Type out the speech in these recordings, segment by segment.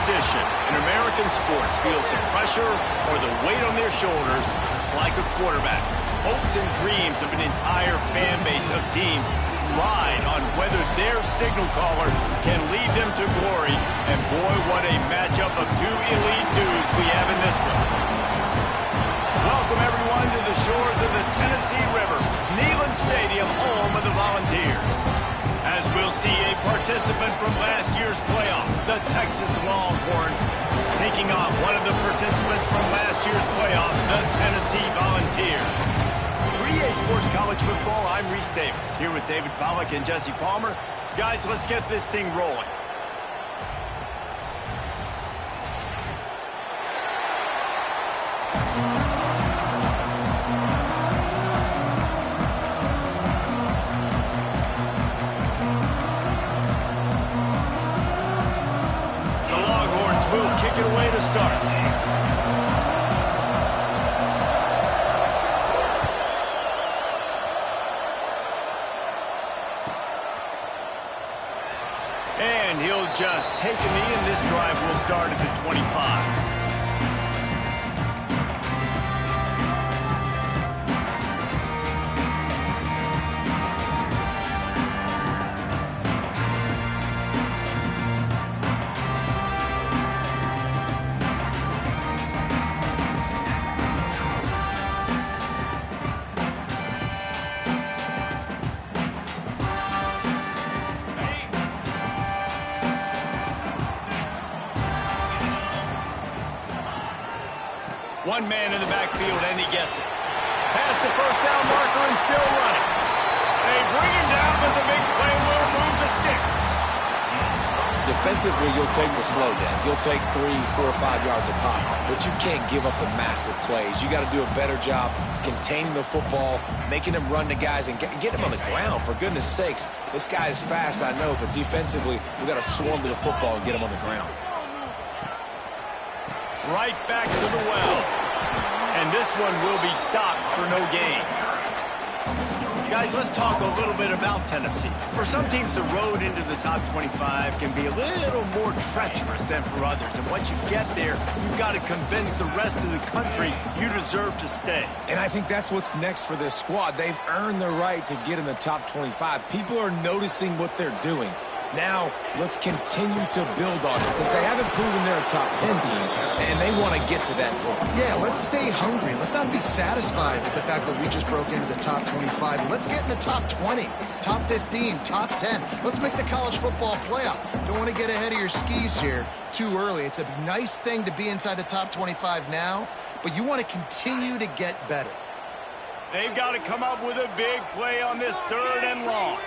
position in American sports feels the pressure or the weight on their shoulders like a quarterback. Hopes and dreams of an entire fan base of teams ride on whether their signal caller can lead them to glory. And boy, what a matchup of two elite dudes we have in this one. Welcome, everyone, to the shores of the Tennessee River, Neyland Stadium, home of the Volunteers. As we'll see a participant from last year's playoff, the Texas Longhorns, taking on one of the participants from last year's playoff, the Tennessee Volunteers. 3A Sports College Football, I'm Reese Davis, here with David Pollack and Jesse Palmer. Guys, let's get this thing rolling. start. And he'll just take a knee, and this drive will start at the 25. One man in the backfield, and he gets it. Past the first down marker and still running. They bring him down, but the big play will move the sticks. Defensively, you'll take the slow down. You'll take 3, 4, 5 yards a pop, but you can't give up the massive plays. You got to do a better job containing the football, making him run to guys, and get him on the ground. For goodness sakes, this guy is fast, I know, but defensively, we got to swarm to the football and get him on the ground. Right back to the well. And this one will be stopped for no gain. Guys, let's talk a little bit about Tennessee. For some teams, the road into the top 25 can be a little more treacherous than for others. And once you get there, you've got to convince the rest of the country you deserve to stay. And I think that's what's next for this squad. They've earned the right to get in the top 25. People are noticing what they're doing. Now, let's continue to build on it, because they haven't proven they're a top 10 team, and they want to get to that point. Yeah, let's stay hungry. Let's not be satisfied with the fact that we just broke into the top 25. Let's get in the top 20, top 15, top 10. Let's make the college football playoff. Don't want to get ahead of your skis here too early. It's a nice thing to be inside the top 25 now, but you want to continue to get better. They've got to come up with a big play on this 3rd and long.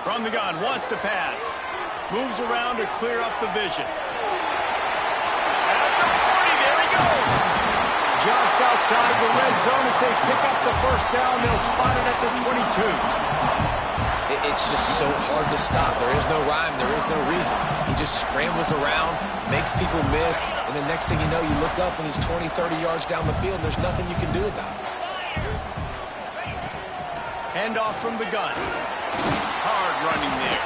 From the gun, wants to pass. Moves around to clear up the vision. At the 40, there he goes. Just outside the red zone. As they pick up the first down, they'll spot it at the 22. It's just so hard to stop. There is no rhyme. There is no reason. He just scrambles around, makes people miss, and the next thing you know, you look up and he's 20, 30 yards down the field, and there's nothing you can do about it. Handoff from the gun. Hard running there.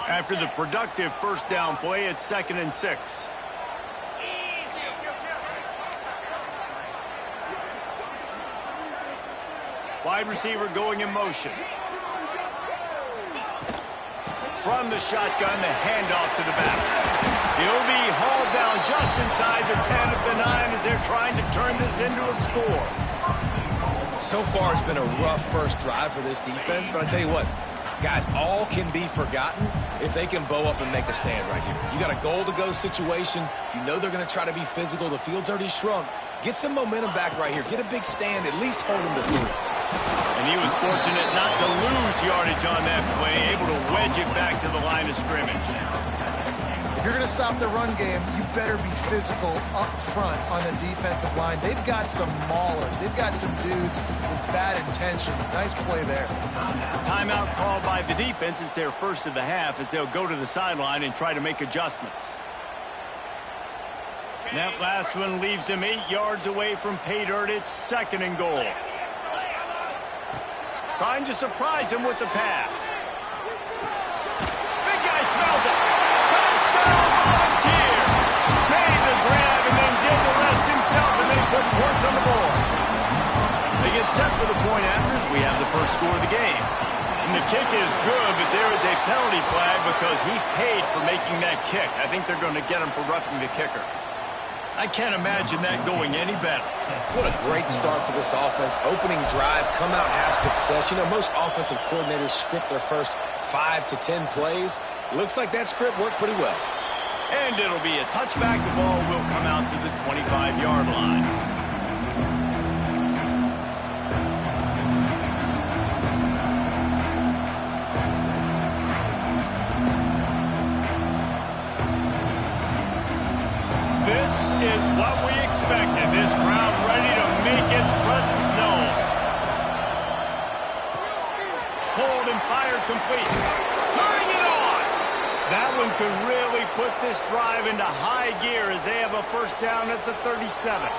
After the productive first down play, it's 2nd and 6. Wide receiver going in motion. From the shotgun, the handoff to the back. He'll be hauled down just inside the 10 of the 9 as they're trying to turn this into a score. So far, it's been a rough first drive for this defense, but I tell you what, guys, all can be forgotten if they can bow up and make a stand right here. You got a goal-to-go situation. You know they're going to try to be physical. The field's already shrunk. Get some momentum back right here. Get a big stand. At least hold them to 3. And he was fortunate not to lose yardage on that play, able to wedge it back to the line of scrimmage. If you're going to stop the run game, you better be physical up front on the defensive line. They've got some maulers. They've got some dudes with bad intentions. Nice play there. Timeout called by the defense. It's their first of the half as they'll go to the sideline and try to make adjustments. That last one leaves them 8 yards away from pay dirt. It's 2nd and goal. Trying to surprise him with the pass. Big guy smells it. Touchdown, Volunteer. Made the grab and then did the rest himself, and they put points on the board. They get set for the point afters. We have the first score of the game. And the kick is good, but there is a penalty flag because he paid for making that kick. I think they're going to get him for roughing the kicker. I can't imagine that going any better. What a great start for this offense. Opening drive, come out, have success. You know, most offensive coordinators script their first 5 to 10 plays. Looks like that script worked pretty well. And it'll be a touchback. The ball will come out to the 25-yard line. This is what we expected. This crowd ready to make its presence known. Pulled and fired complete. Turning it on. That one could really put this drive into high gear as they have a first down at the 37.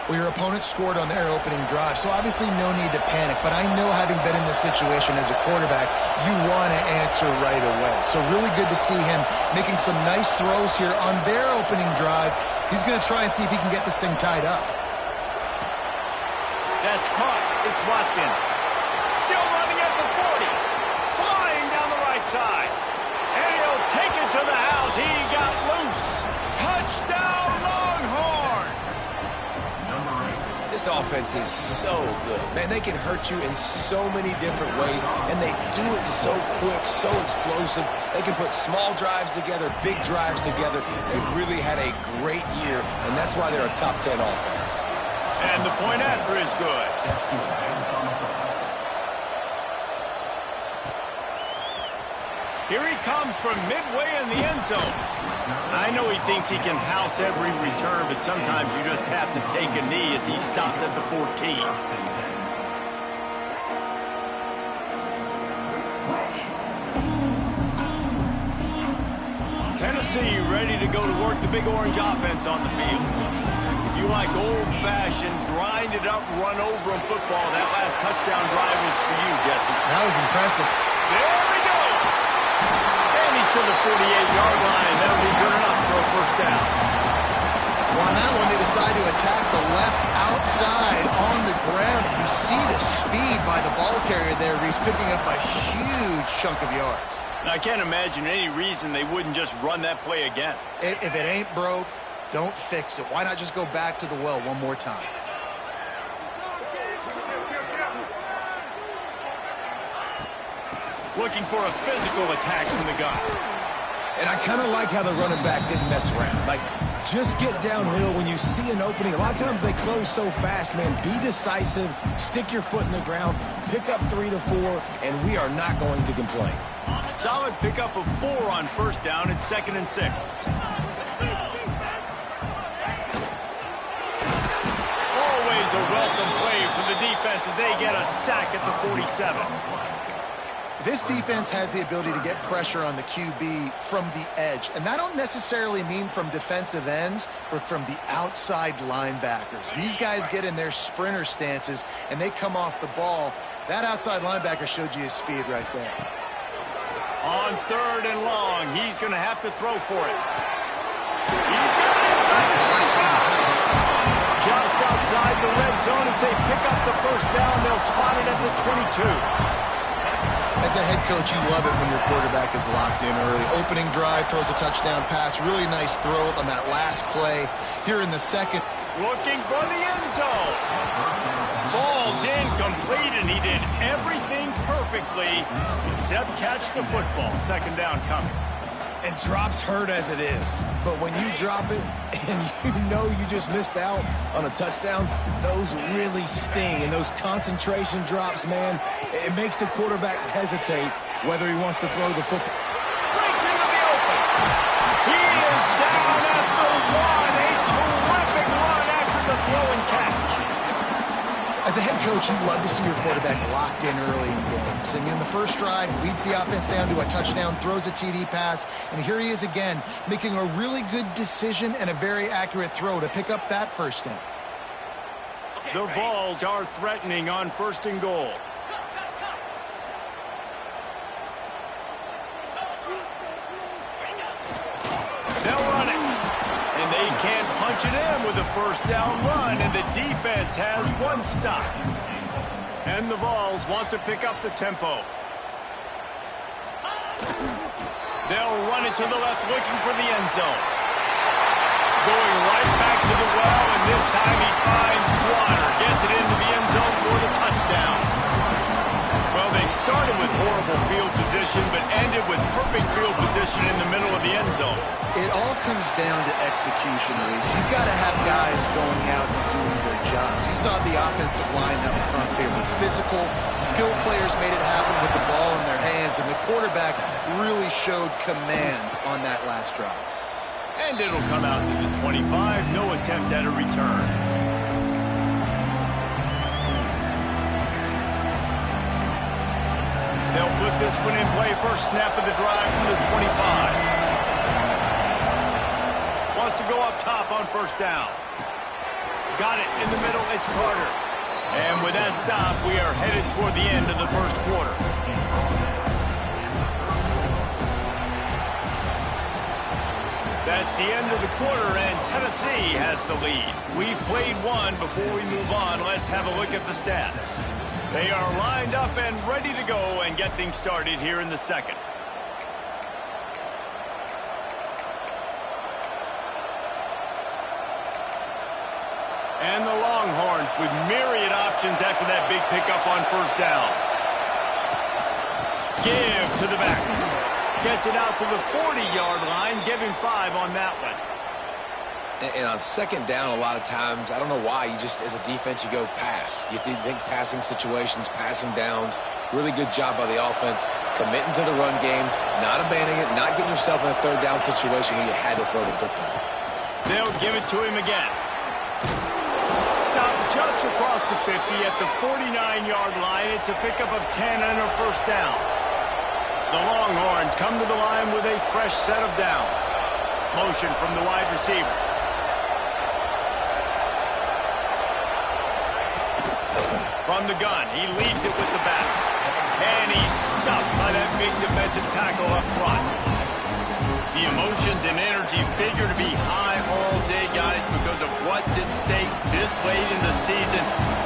Well, your opponent scored on their opening drive, so obviously no need to panic. But I know, having been in this situation as a quarterback, you want to answer right away. So really good to see him making some nice throws here on their opening drive. He's going to try and see if he can get this thing tied up. That's caught. It's Watkins. Still running at the 40. Flying down the right side. And he'll take it to the house. He got loose. Touchdown, Longhorns! This offense is so good. Man, they can hurt you in so many different ways, and they do it so quick, so explosive. They can put small drives together, big drives together. They've really had a great year, and that's why they're a top 10 offense. And the point after is good. Here he comes from midway in the end zone. I know he thinks he can house every return, but sometimes you just have to take a knee as he stopped at the 14. Tennessee ready to go to work the Big Orange offense on the field. If you like old-fashioned, grind-it-up, run-over-'em football, that last touchdown drive was for you, Jesse. That was impressive. There he goes! And he's to the 48-yard line. That'll be good enough for a first down. Well, on that one, they decide to attack the left outside on the ground. You see the speed by the ball carrier there, Reese, picking up a huge chunk of yards. Now, I can't imagine any reason they wouldn't just run that play again. If it ain't broke, don't fix it. Why not just go back to the well one more time? Looking for a physical attack from the gun. And I kind of like how the running back didn't mess around. Like, just get downhill when you see an opening. A lot of times they close so fast, man. Be decisive, stick your foot in the ground, pick up 3 to 4, and we are not going to complain. Solid pickup of 4 on first down. It's 2nd and 6. Always a welcome play for the defense as they get a sack at the 47. This defense has the ability to get pressure on the QB from the edge. And that don't necessarily mean from defensive ends, but from the outside linebackers. These guys get in their sprinter stances, and they come off the ball. That outside linebacker showed you his speed right there. On 3rd and long, he's going to have to throw for it. He's got it inside the 25. Just outside the red zone as they pick up the first down. They'll spot it at the 22. As a head coach, you love it when your quarterback is locked in early. Opening drive, throws a touchdown pass. Really nice throw on that last play. Here in the second. Looking for the end zone. Falls incomplete, and he did everything perfectly except catch the football. 2nd down coming. And drops hurt as it is. But when you drop it and you know you just missed out on a touchdown, those really sting. And those concentration drops, man, it makes the quarterback hesitate whether he wants to throw the football. Breaks into the open. He is down at the 1. A terrific run after the throw and catch. As a head coach, you love to see your quarterback locked in early in games. And in the first drive, leads the offense down to a touchdown, throws a TD pass, and here he is again, making a really good decision and a very accurate throw to pick up that first down. The Vols are threatening on 1st and goal. They'll run it. And they can't punch it in with a first down run, and the defense has 1 stop. And the Vols want to pick up the tempo. They'll run it to the left, looking for the end zone. Going right back to the well, and this time he finds water. Gets it into the end zone for the touchdown. Well, they started with horrible field position, but ended with perfect field position in the middle of the end zone. It all comes down to execution, Reese. You've got to have guys going out and doing their jobs. You saw the offensive line up front. They were physical. Skilled players made it happen with the ball in their hands, and the quarterback really showed command on that last drive. And it'll come out to the 25. No attempt at a return. They'll put this one in play. First snap of the drive from the 25. Wants to go up top on first down. Got it in the middle. It's Carter. And with that stop, we are headed toward the end of the first quarter. That's the end of the quarter, and Tennessee has the lead. We've played one. Before we move on, let's have a look at the stats. They are lined up and ready to go and get things started here in the second. And the Longhorns with myriad options after that big pickup on first down. Give to the back. Gets it out to the 40-yard line. Give him 5 on that one. And on second down, a lot of times, I don't know why, you just, as a defense, you go pass. You think passing situations, passing downs. Really good job by the offense, committing to the run game, not abandoning it, not getting yourself in a third down situation where you had to throw the football. They'll give it to him again. Stop just across the 50 at the 49-yard line. It's a pickup of 10 and a first down. The Longhorns come to the line with a fresh set of downs. Motion from the wide receiver. From the gun, he leaves it with the back. And he's stuffed by that big defensive tackle up front. The emotions and energy figure to be high all day, guys, because of what's at stake this late in the season.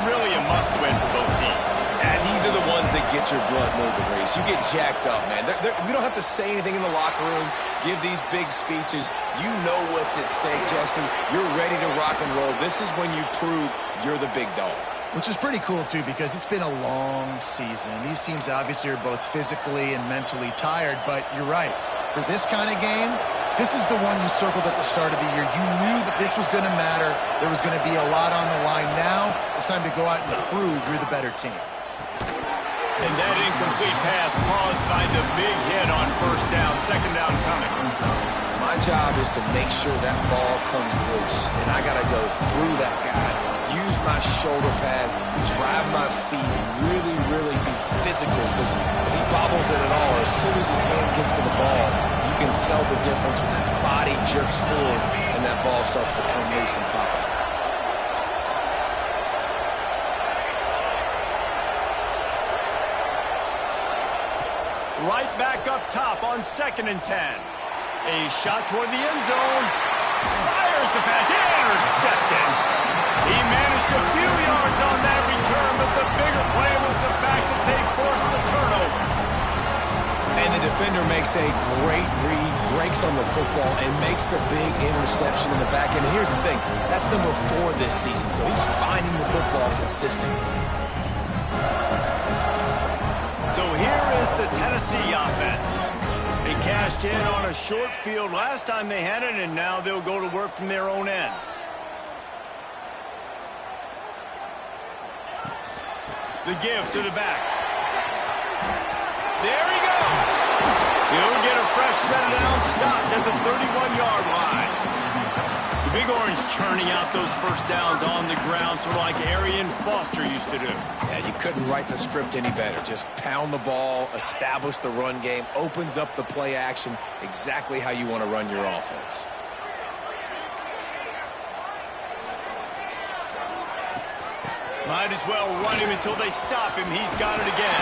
Really a must-win for both teams. And these are the ones that get your blood moving, Reese. You get jacked up, man. We don't have to say anything in the locker room, give these big speeches. You know what's at stake, Jesse. You're ready to rock and roll. This is when you prove you're the big dog. Which is pretty cool, too, because it's been a long season. And these teams obviously are both physically and mentally tired, but you're right. For this kind of game, this is the one you circled at the start of the year. You knew that this was going to matter. There was going to be a lot on the line. Now it's time to go out and prove you're the better team. And that incomplete pass caused by the big hit on first down. Second down coming. My job is to make sure that ball comes loose. And I got to go through that guy, use my shoulder pad, drive my feet, really be physical. Because if he bobbles it at all, as soon as his hand gets to the ball, you can tell the difference when that body jerks forward and that ball starts to come loose and pop up. Right back up top on 2nd and 10. A shot toward the end zone. Fires the pass. Intercepted. He managed a few yards on that return, but the bigger play was the fact that they forced the turnover. And the defender makes a great read, breaks on the football, and makes the big interception in the back end. And here's the thing. That's number 4 this season, so he's finding the football consistently. So here is the Tennessee offense. They cashed in on a short field last time they had it, and now they'll go to work from their own end. The give to the back. There he goes. He'll get a fresh set of downs, stopped at the 31-yard line. The Big Orange churning out those first downs on the ground, sort of like Arian Foster used to do. Yeah, you couldn't write the script any better. Just pound the ball, establish the run game, opens up the play action, exactly how you want to run your offense. Might as well run him until they stop him. He's got it again.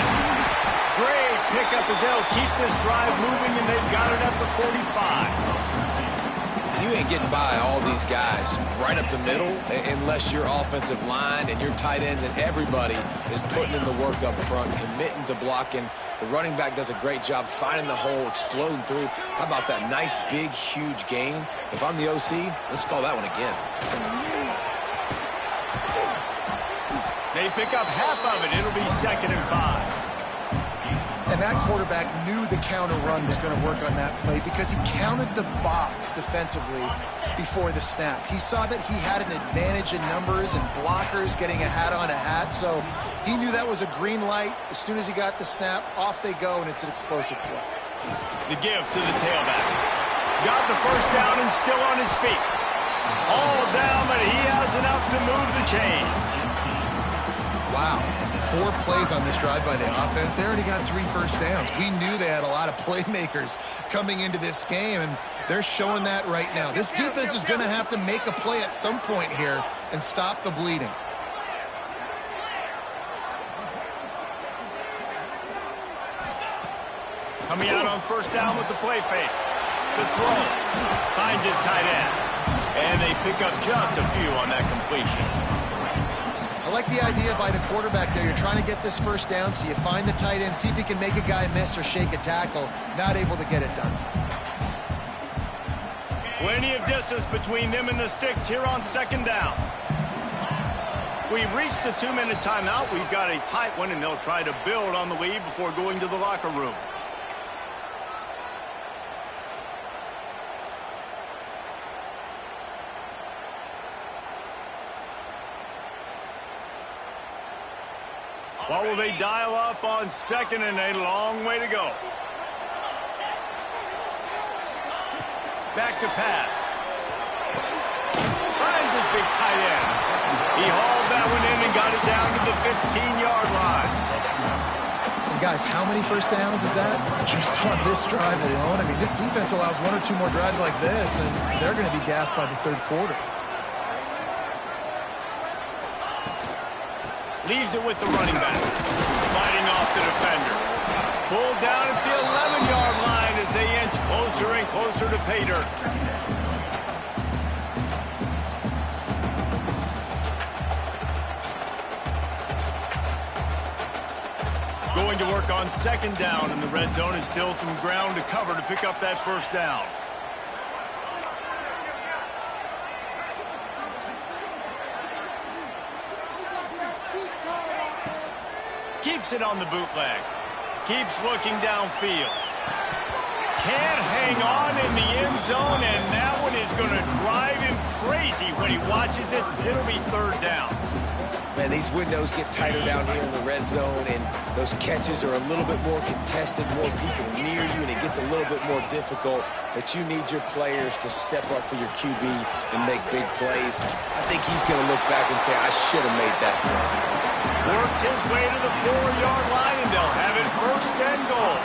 Great pickup as they'll keep this drive moving, and they've got it at the 45. You ain't getting by all these guys right up the middle unless your offensive line and your tight ends and everybody is putting in the work up front, committing to blocking. The running back does a great job finding the hole, exploding through. How about that nice, big, huge gain? If I'm the OC, let's call that one again. They pick up half of it. It'll be 2nd and 5. And that quarterback knew the counter run was going to work on that play because he counted the box defensively before the snap. He saw that he had an advantage in numbers and blockers getting a hat on a hat, so he knew that was a green light. As soon as he got the snap, off they go, and it's an explosive play. The give to the tailback. Got the first down and still on his feet. All down, but he has enough to move the chains. Wow. 4 plays on this drive by the offense. They already got 3 first downs. We knew they had a lot of playmakers coming into this game, and they're showing that right now. This defense is going to have to make a play at some point here and stop the bleeding. Coming out on first down with the play fake. The throw. Finds his tight end. And they pick up just a few on that completion. I like the idea by the quarterback there. You're trying to get this first down, so you find the tight end, see if he can make a guy miss or shake a tackle. Not able to get it done. Plenty of distance between them and the sticks here on second down. We've reached the 2-minute timeout. We've got a tight one, and they'll try to build on the lead before going to the locker room. What will they dial up on second, and a long way to go. Back to pass. Finds his big tight end. He hauled that one in and got it down to the 15-yard line. And guys, how many first downs is that? Just on this drive alone? I mean, this defense allows 1 or 2 more drives like this, and they're going to be gassed by the third quarter. Leaves it with the running back. Fighting off the defender. Pulled down at the 11-yard line as they inch closer and closer to pay dirt. Going to work on second down in the red zone, and still some ground to cover to pick up that first down. Keeps it on the bootleg. Keeps looking downfield. Can't hang on in the end zone, and that one is going to drive him crazy when he watches it. It'll be third down. Man, these windows get tighter down here in the red zone, and those catches are a little bit more contested, more people near you, and it gets a little bit more difficult. But you need your players to step up for your QB and make big plays. I think he's going to look back and say, I should have made that play. Works his way to the 4-yard line, and they'll have it first and goal.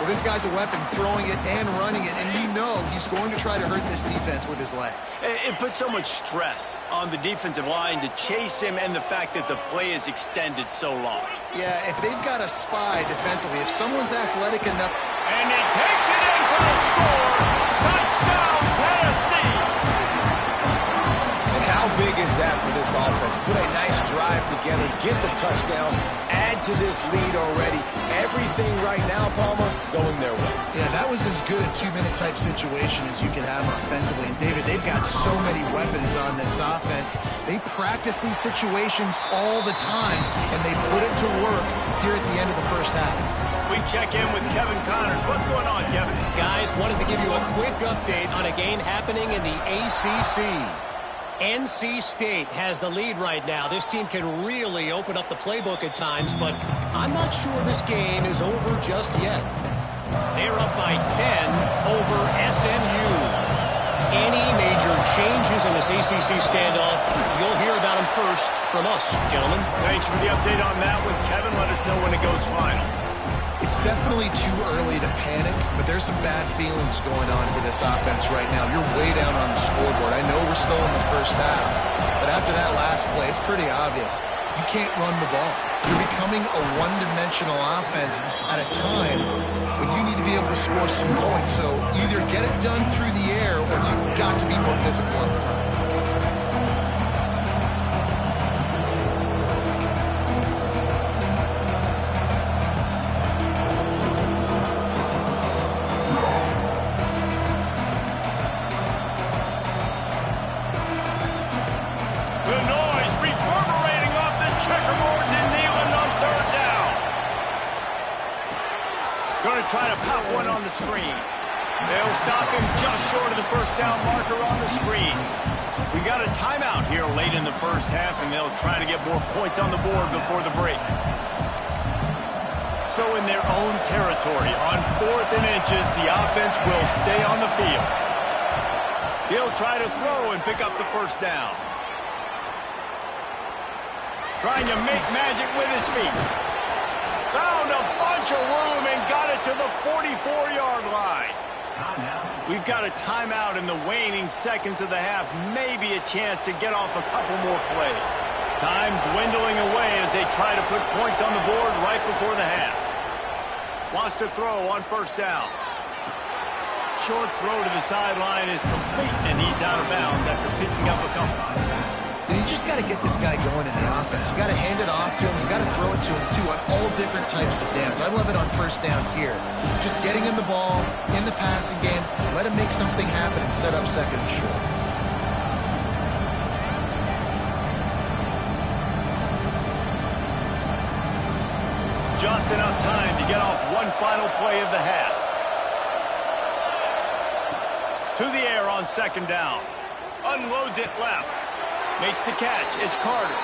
Well, this guy's a weapon, throwing it and running it, and you know he's going to try to hurt this defense with his legs. It puts so much stress on the defensive line to chase him, and the fact that the play is extended so long. Yeah, if they've got a spy defensively, if someone's athletic enough... And he takes it in for a score! Touchdown, Tennessee! And how big is that for this offense? Put a nice drive together, get the touchdown, add to this lead already. Everything right now, Palmer, going their way. Yeah, that was as good a 2-minute type situation as you could have offensively. And David, they've got so many weapons on this offense. They practice these situations all the time, and they put it to work here at the end of the first half. We check in with Kevin Connors. What's going on, Kevin? Guys, wanted to give you a quick update on a game happening in the ACC. NC State has the lead right now. This team can really open up the playbook at times, but I'm not sure this game is over just yet. They're up by 10 over SMU. Any major changes in this ACC standoff, you'll hear about them first from us, gentlemen. Thanks for the update on that one, Kevin. Let us know when it goes final. It's definitely too early to panic, but there's some bad feelings going on for this offense right now. You're way down on the scoreboard. I know we're still in the first half, but after that last play, it's pretty obvious. You can't run the ball. You're becoming a one-dimensional offense at a time when you need to be able to score some points. So either get it done through the air or you've got to be more physical up front. Trying to pop one on the screen. They'll stop him just short of the first down marker on the screen. We got a timeout here late in the first half, and they'll try to get more points on the board before the break. So in their own territory, on 4th and inches, the offense will stay on the field. He'll try to throw and pick up the first down. Trying to make magic with his feet. Found a bunch of room and got it to the 44-yard line. We've got a timeout in the waning seconds of the half. Maybe a chance to get off a couple more plays. Time dwindling away as they try to put points on the board right before the half. Wants to throw on first down. Short throw to the sideline is complete, and he's out of bounds after picking up a couple. And you just got to get this guy going in the offense. You got to hand it off to him. You got to throw it to him, too, on all different types of downs. I love it on first down here. Just getting him the ball in the passing game, let him make something happen and set up second and short. Just enough time to get off one final play of the half. To the air on second down. Unloads it left. Makes the catch. It's Carter.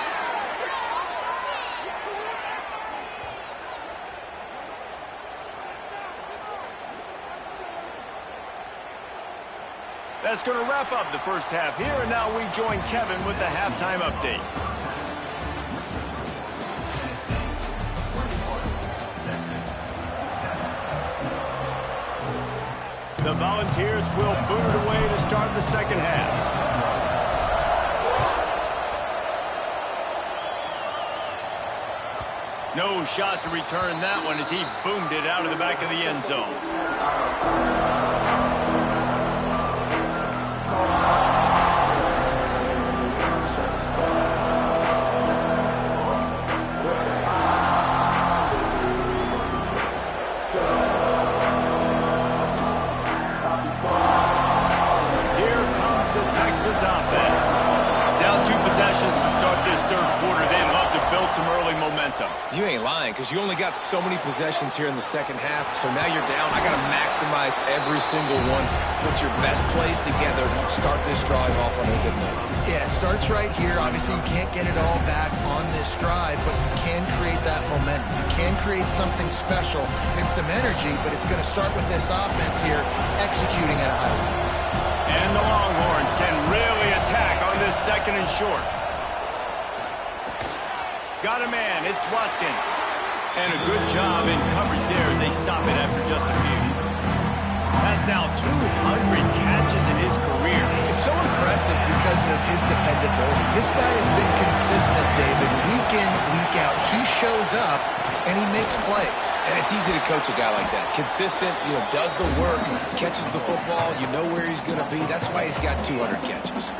That's going to wrap up the first half here, and now we join Kevin with the halftime update. The Volunteers will boot it away to start the second half. No shot to return that one as he boomed it out of the back of the end zone. Here comes the Texas offense. Down 2 possessions to start this third quarter. They'd love to build some early momentum. You ain't lying, because you only got so many possessions here in the second half, so now you're down. I got to maximize every single one. Put your best plays together. Start this drive off on a good note. Yeah, it starts right here. Obviously, you can't get it all back on this drive, but you can create that momentum. You can create something special and some energy, but it's going to start with this offense here executing at a high level. And the Longhorns can really attack on this second and short. Got a man. It's Watkins. And a good job in coverage there as they stop it after just a few. That's now 200 catches in his career. It's so impressive because of his dependability. This guy has been consistent, David, week in, week out. He shows up, and he makes plays. And it's easy to coach a guy like that. Consistent, does the work, catches the football, you know where he's going to be. That's why he's got 200 catches.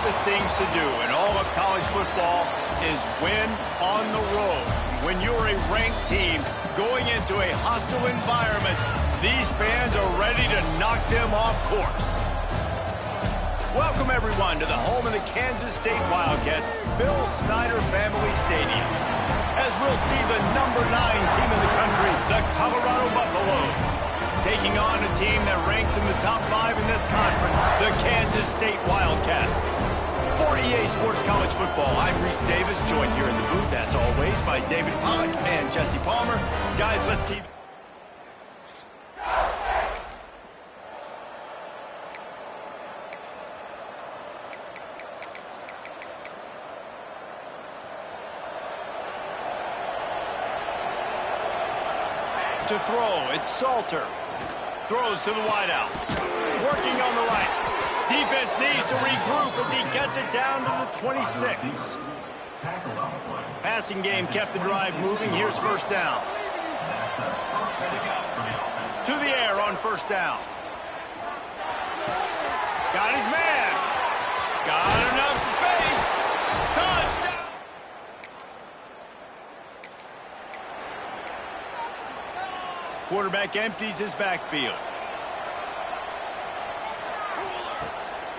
toughest things to do in all of college football is win on the road. When you're a ranked team going into a hostile environment, these fans are ready to knock them off course. Welcome, everyone, to the home of the Kansas State Wildcats, Bill Snyder Family Stadium, as we'll see the #9 team in the country, the Colorado Buffaloes, taking on a team that ranks in the top 5 in this conference, the Kansas State Wildcats. For EA Sports College Football, I'm Reese Davis, joined here in the booth, as always, by David Pollack and Jesse Palmer. Guys, let's keep... To throw, it's Salter. Throws to the wideout. Working on the right. Defense needs to regroup as he gets it down to the 26. Passing game kept the drive moving. Here's first down. To the air on first down. Got his man. Got enough space. Touchdown. Quarterback empties his backfield.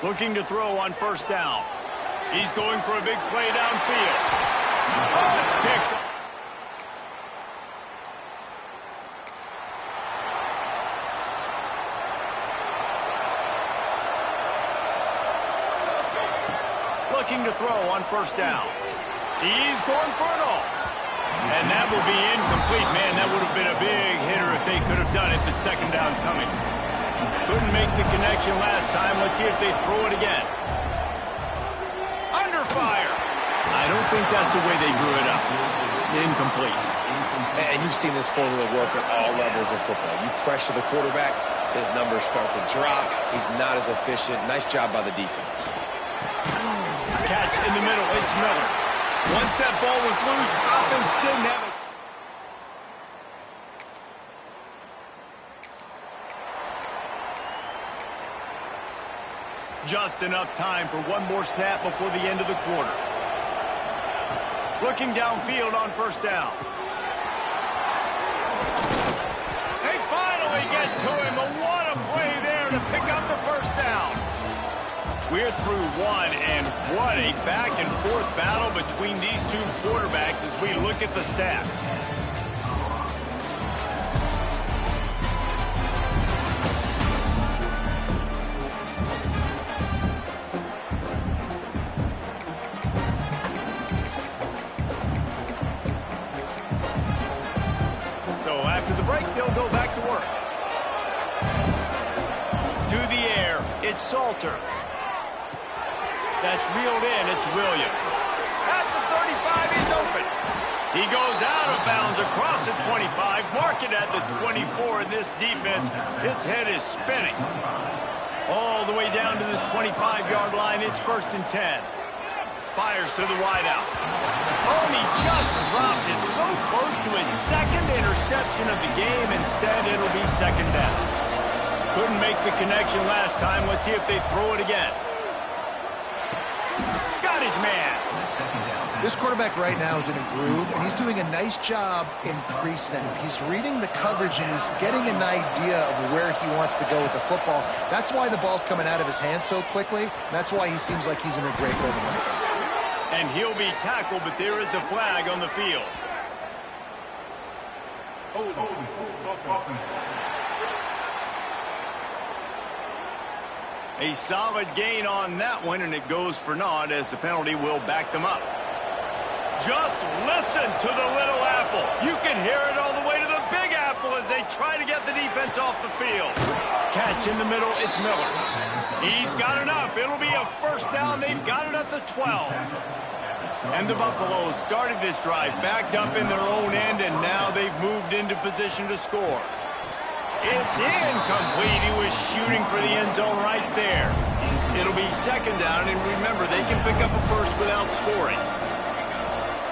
Looking to throw on first down. He's going for a big play downfield. Oh, it's picked up. Looking to throw on first down. He's going for it all. And that will be incomplete. Man, that would have been a big hitter if they could have done it, but second down coming. Couldn't make the connection last time. Let's see if they throw it again. Under fire. I don't think that's the way they drew it up. Incomplete. And you've seen this formula work at all levels of football. You pressure the quarterback, his numbers start to drop. He's not as efficient. Nice job by the defense. Catch in the middle. It's Miller. Once that ball was loose, offense didn't have it. Just enough time for one more snap before the end of the quarter. Looking downfield on first down. They finally get to him. What a play there to pick up the first down. We're through one, and what a back-and-forth battle between these two quarterbacks as we look at the stats. So after the break, they'll go back to work. To the air, it's Salter. That's reeled in. It's Williams. At the 35, he's open. He goes out of bounds across the 25. Mark it at the 24 in this defense. Its head is spinning. All the way down to the 25-yard line. It's first and 10. Fires to the wideout. Oh, and he just dropped it so close to his second interception of the game. Instead, it'll be second down. Couldn't make the connection last time. Let's see if they throw it again. Got his man. This quarterback right now is in a groove, and he's doing a nice job in pre-snap. He's reading the coverage, and he's getting an idea of where he wants to go with the football. That's why the ball's coming out of his hands so quickly. And that's why he seems like he's in a great rhythm right now. And he'll be tackled, but there is a flag on the field. A solid gain on that one, and it goes for naught as the penalty will back them up. Just listen to the little apple. You can hear it all the way to the big apple as they try to get the defense off the field. Catch in the middle, it's Miller. He's got enough. It'll be a first down. They've got it at the 12. And the Buffaloes started this drive backed up in their own end, and now they've moved into position to score. It's incomplete. He was shooting for the end zone right there. It'll be second down, and remember, they can pick up a first without scoring.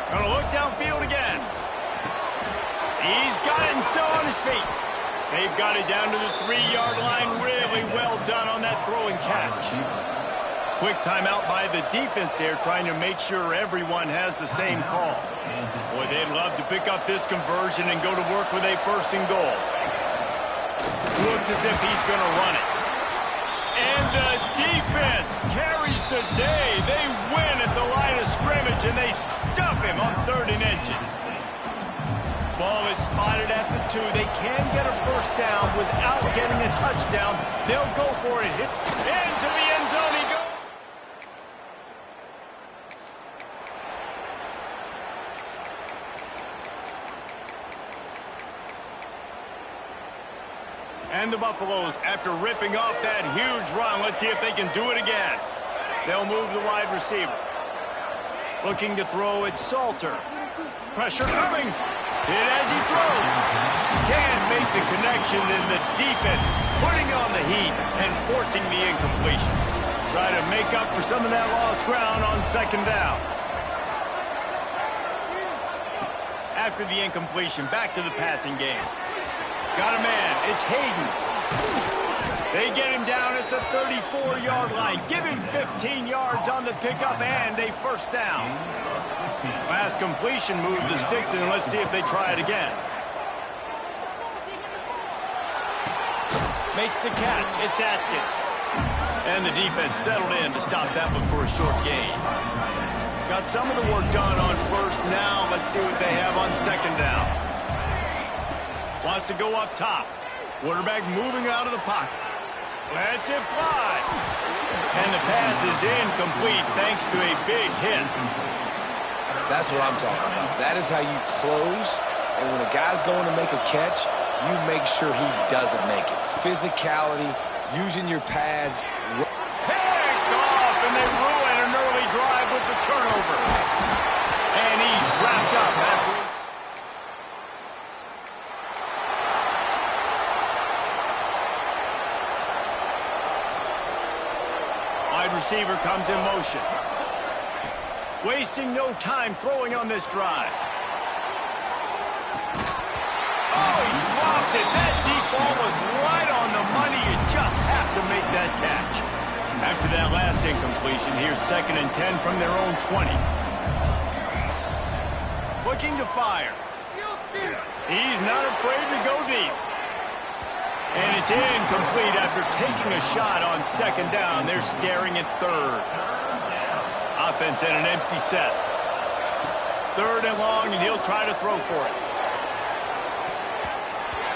Gonna look downfield again. He's got it and still on his feet. They've got it down to the 3-yard line. Really well done on that throw and catch. quick timeout by the defense there, trying to make sure everyone has the same call. Boy, they'd love to pick up this conversion and go to work with a 1st and goal. Looks as if he's going to run it. And the defense carries the day. They win at the line of scrimmage, and they stuff him on 3rd and inches. Ball is spotted at the 2. They can get a 1st down without getting a touchdown. They'll go for it. Hit into the end zone he goes. And the Buffaloes, after ripping off that huge run, let's see if they can do it again. They'll move the wide receiver. Looking to throw, it's Salter. Pressure coming. Hit as he throws. Can't make the connection, and the defense putting on the heat and forcing the incompletion. Try to make up for some of that lost ground on 2nd down. After the incompletion, back to the passing game. Got a man. It's Hayden. They get him down at the 34-yard line. Give him 15 yards on the pickup and a 1st down. Last completion, move the sticks, and let's see if they try it again. Makes the catch. It's Atkins. And the defense settled in to stop that one for a short gain. Got some of the work done on 1st. Now let's see what they have on 2nd down. Wants to go up top. Quarterback moving out of the pocket. Lets it fly. And the pass is incomplete thanks to a big hit. That's what I'm talking about. That is how you close. And when a guy's going to make a catch, you make sure he doesn't make it. Physicality, using your pads. Picked off, and they ruin an early drive with the turnover. And he's wrapped up after his... Wide receiver comes in motion. Wasting no time throwing on this drive. Oh, he dropped it. That deep ball was right on the money. You just have to make that catch. After that last incompletion, here's 2nd and 10 from their own 20. Looking to fire. He's not afraid to go deep. And it's incomplete after taking a shot on 2nd down. They're staring at 3rd. Offense in an empty set. 3rd and long, and he'll try to throw for it.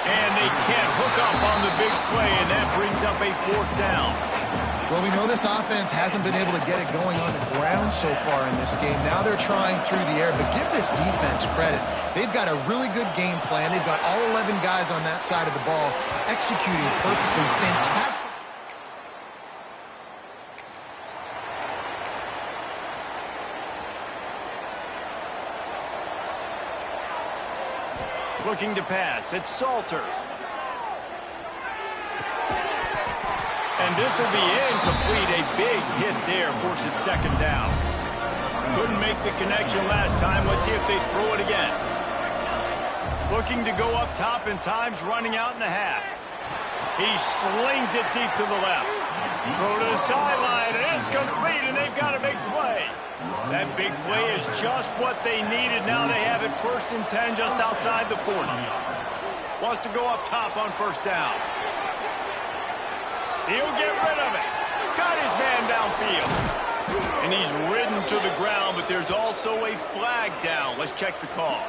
And they can't hook up on the big play, and that brings up a 4th down. Well, we know this offense hasn't been able to get it going on the ground so far in this game. Now they're trying through the air, but give this defense credit. They've got a really good game plan. They've got all 11 guys on that side of the ball executing perfectly. Fantastic. Looking to pass. It's Salter. And this will be incomplete. A big hit there forces 2nd down. Couldn't make the connection last time. Let's see if they throw it again. Looking to go up top, and time's running out in the half. He slings it deep to the left. Throw to the sideline, and it's complete, and they've got a big play. That big play is just what they needed. Now they have it 1st and 10 just outside the 40. Wants to go up top on 1st down. He'll get rid of it. Got his man downfield. And he's ridden to the ground, but there's also a flag down. Let's check the call.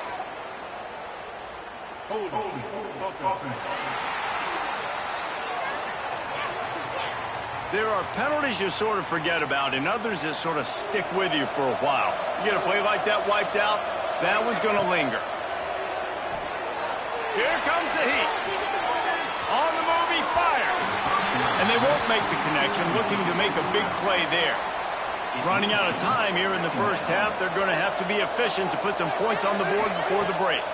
There are penalties you sort of forget about and others that sort of stick with you for a while. You get a play like that wiped out, that one's going to linger. Here comes the heat. On the move, he fires. And they won't make the connection, looking to make a big play there. Running out of time here in the 1st half, they're going to have to be efficient to put some points on the board before the break.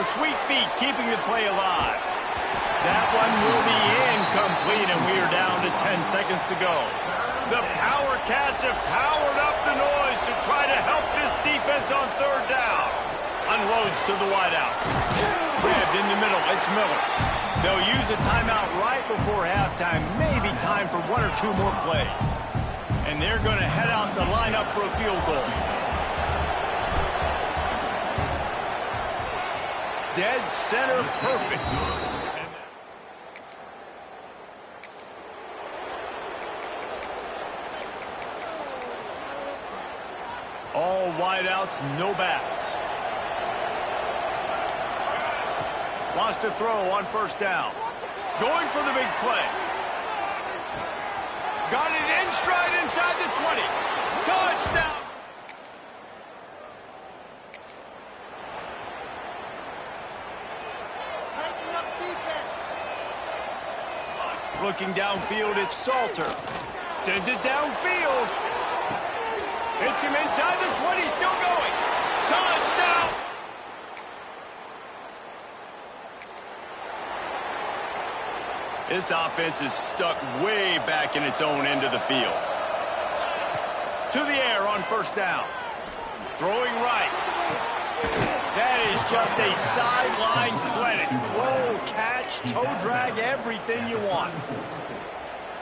The sweet feet keeping the play alive. That one will be incomplete, and we are down to 10 seconds to go. The Power Cats have powered up the noise to try to help this defense on 3rd down. Unloads to the wideout. Grabbed in the middle. It's Miller. They'll use a timeout right before halftime, maybe time for 1 or 2 more plays. And they're going to head out to line up for a field goal. Dead center perfect. All wideouts, no backs. Wants to throw on first down. Going for the big play. Got it in stride inside the 20. Touchdown. Tighten up defense. Looking downfield, it's Salter. Sends it downfield. Hits him inside the 20, still going. Touchdown. This offense is stuck way back in its own end of the field. To the air on first down. Throwing right. That is just a sideline credit. Throw, catch, toe drag, everything you want.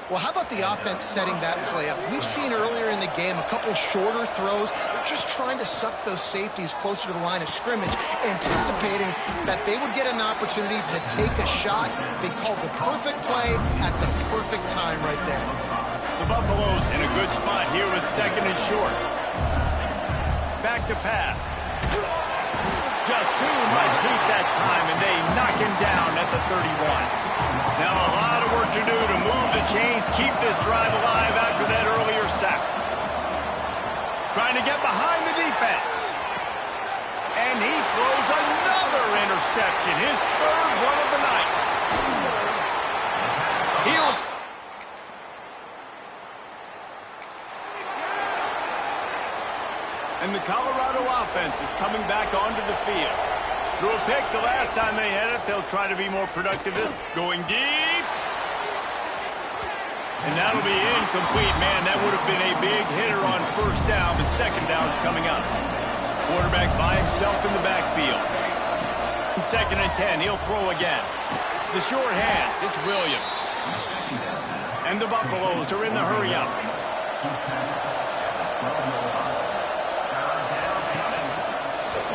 Well, how about the offense setting that play up? We've seen earlier in the game a couple shorter throws. They're just trying to suck those safeties closer to the line of scrimmage, anticipating that they would get an opportunity to take a shot. They called the perfect play at the perfect time right there. The Buffaloes in a good spot here with second and short. Back to pass. Just too much heat that time, and they knock him down at the 31. Now a lot of work to do to move the chains, keep this drive alive after that earlier sack. Trying to get behind the defense. And he throws another interception, his third one of the night. And the Colorado offense is coming back onto the field. Threw a pick the last time they had it. They'll try to be more productive. Going deep. And that'll be incomplete. Man, that would have been a big hitter on first down, but second down's coming up. Quarterback by himself in the backfield. Second and 10, he'll throw again. The short hands, it's Williams. And the Buffaloes are in the hurry-up.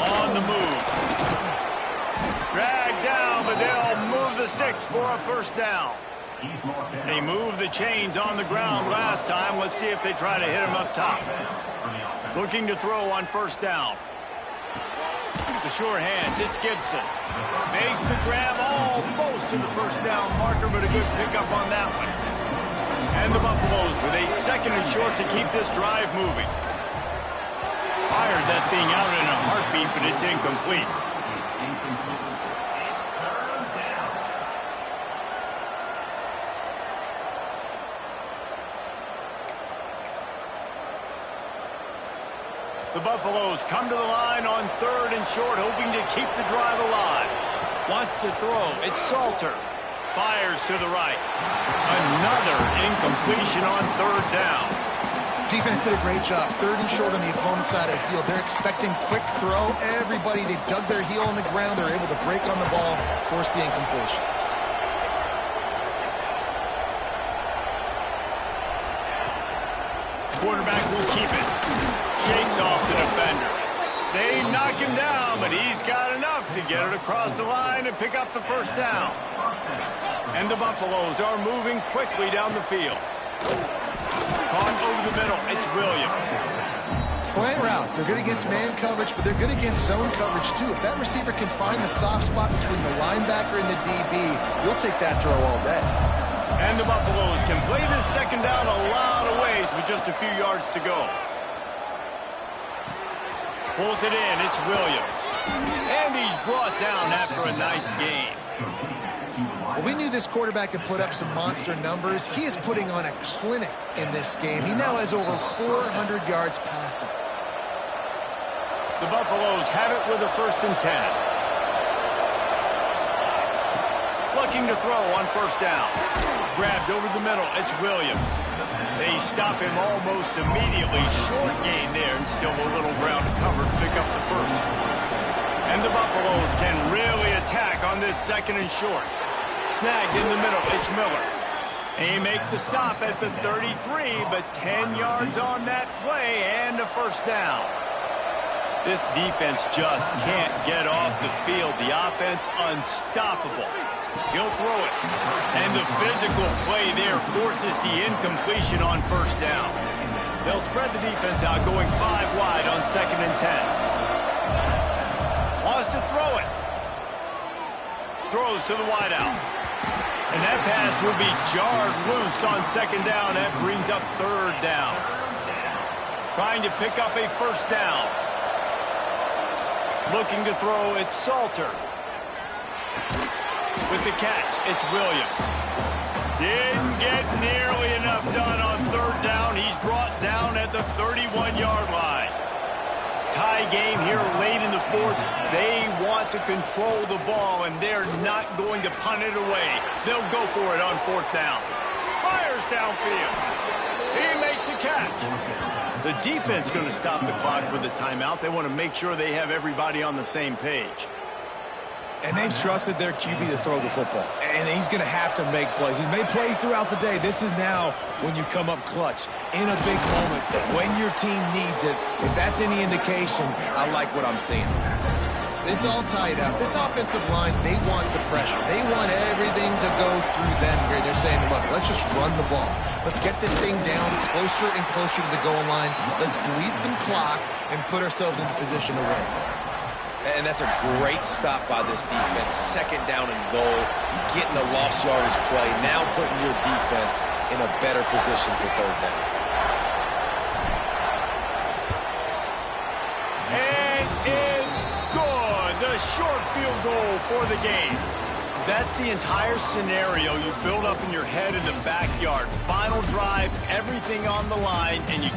On the move. Dragged down, but they'll move the sticks for a first down. They moved the chains on the ground last time. Let's see if they try to hit him up top. Looking to throw on first down. The short hands, it's Gibson. Makes the grab almost to the first down marker, but a good pickup on that one. And the Buffaloes with a second and short to keep this drive moving. Fired that thing out in a heartbeat, but it's incomplete. The Buffaloes come to the line on third and short, hoping to keep the drive alive. Wants to throw. It's Salter. Fires to the right. Another incompletion on third down. Defense did a great job. Third and short on the opponent's side of the field. They're expecting quick throw. Everybody, they dug their heel on the ground. They're able to break on the ball, force the incompletion. Quarterback will keep it. Shakes off the defender. They knock him down, but he's got enough to get it across the line and pick up the first down. And the Buffaloes are moving quickly down the field. Caught over the middle, it's Williams. Slant routes, they're good against man coverage, but they're good against zone coverage too. If that receiver can find the soft spot between the linebacker and the DB, you'll take that throw all day. And the Buffaloes can play this second down a lot of ways with just a few yards to go. Pulls it in, it's Williams. And he's brought down after a nice game. Well, we knew this quarterback could put up some monster numbers. He is putting on a clinic in this game. He now has over 400 yards passing. The Buffaloes have it with a first and 10. Looking to throw on first down. Grabbed over the middle, it's Williams. They stop him almost immediately. Short gain there and still a little ground to cover to pick up the first. And the Buffaloes can really attack on this second and short. snagged in the middle. It's Miller. And he makes the stop at the 33, but 10 yards on that play and a first down. This defense just can't get off the field. The offense unstoppable. He'll throw it. And the physical play there forces the incompletion on first down. They'll spread the defense out, going 5 wide on 2nd and 10. Wants to throw it. Throws to the wideout. And that pass will be jarred loose on 2nd down. That brings up 3rd down. Trying to pick up a first down. Looking to throw, it's Salter. With the catch, it's Williams. Didn't get nearly enough done on 3rd down. He's brought down at the 31-yard line. Tie game here late in the 4th. They want to control the ball, and they're not going to punt it away. They'll go for it on 4th down. Fires downfield. He makes a catch. The defense going to stop the clock with a timeout. They want to make sure they have everybody on the same page. And they've trusted their QB to throw the football. And he's going to have to make plays. He's made plays throughout the day. This is now when you come up clutch in a big moment when your team needs it. If that's any indication, I like what I'm seeing. It's all tied up. This offensive line, they want the pressure. They want everything to go through them here. They're saying, look, let's just run the ball. Let's get this thing down closer and closer to the goal line. Let's bleed some clock and put ourselves into position to win. And that's a great stop by this defense. 2nd down and goal, getting the lost yardage play, now putting your defense in a better position for 3rd down. And it's good. The short field goal for the game. That's the entire scenario you build up in your head in the backyard. Final drive, everything on the line, and you